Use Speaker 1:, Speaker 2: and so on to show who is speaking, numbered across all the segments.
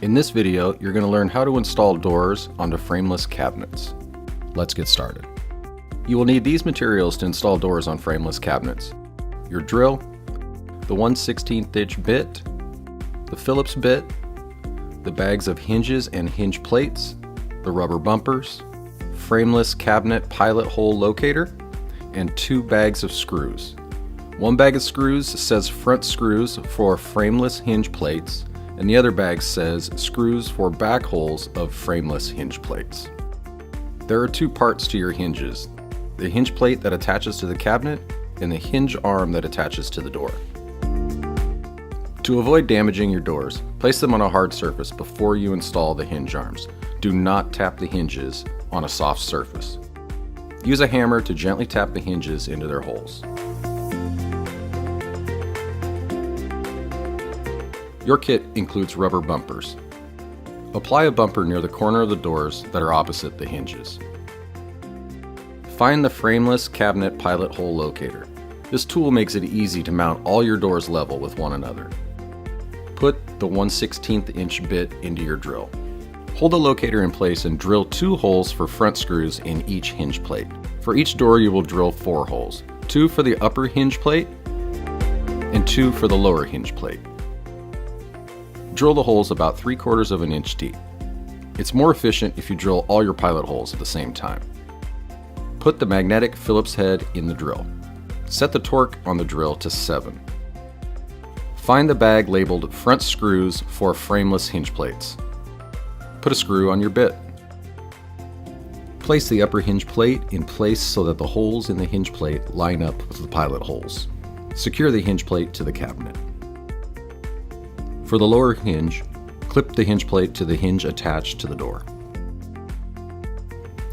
Speaker 1: In this video, you're going to learn how to install doors onto frameless cabinets. Let's get started. You will need these materials to install doors on frameless cabinets: your drill, the 1/16 inch bit, the Phillips bit, the bags of hinges and hinge plates, the rubber bumpers, frameless cabinet pilot hole locator, and 2 bags of screws. 1 bag of screws says front screws for frameless hinge plates, and the other bag says screws for back holes of frameless hinge plates. There are 2 parts to your hinges: the hinge plate that attaches to the cabinet and the hinge arm that attaches to the door. To avoid damaging your doors, place them on a hard surface before you install the hinge arms. Do not tap the hinges on a soft surface. Use a hammer to gently tap the hinges into their holes. Your kit includes rubber bumpers. Apply a bumper near the corner of the doors that are opposite the hinges. Find the frameless cabinet pilot hole locator. This tool makes it easy to mount all your doors level with one another. Put the 1/16 inch bit into your drill. Hold the locator in place and drill 2 holes for front screws in each hinge plate. For each door you will drill 4 holes, 2 for the upper hinge plate and 2 for the lower hinge plate. Drill the holes about 3/4 of an inch deep. It's more efficient if you drill all your pilot holes at the same time. Put the magnetic Phillips head in the drill. Set the torque on the drill to 7. Find the bag labeled front screws for frameless hinge plates. Put a screw on your bit. Place the upper hinge plate in place so that the holes in the hinge plate line up with the pilot holes. Secure the hinge plate to the cabinet. For the lower hinge, clip the hinge plate to the hinge attached to the door.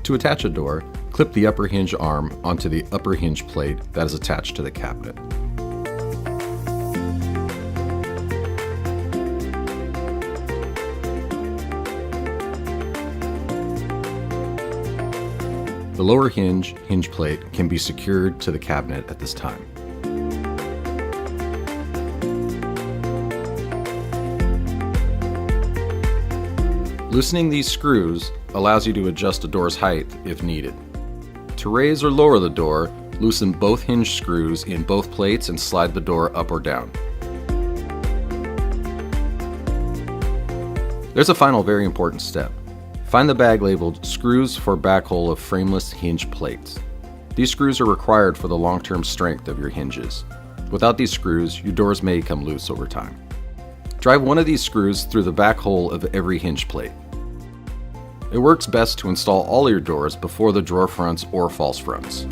Speaker 1: To attach a door, clip the upper hinge arm onto the upper hinge plate that is attached to the cabinet. The lower hinge plate can be secured to the cabinet at this time. Loosening these screws allows you to adjust a door's height if needed. To raise or lower the door, loosen both hinge screws in both plates and slide the door up or down. There's a final very important step. Find the bag labeled screws for back hole of frameless hinge plates. These screws are required for the long-term strength of your hinges. Without these screws, your doors may come loose over time. Drive one of these screws through the back hole of every hinge plate. It works best to install all your doors before the drawer fronts or false fronts.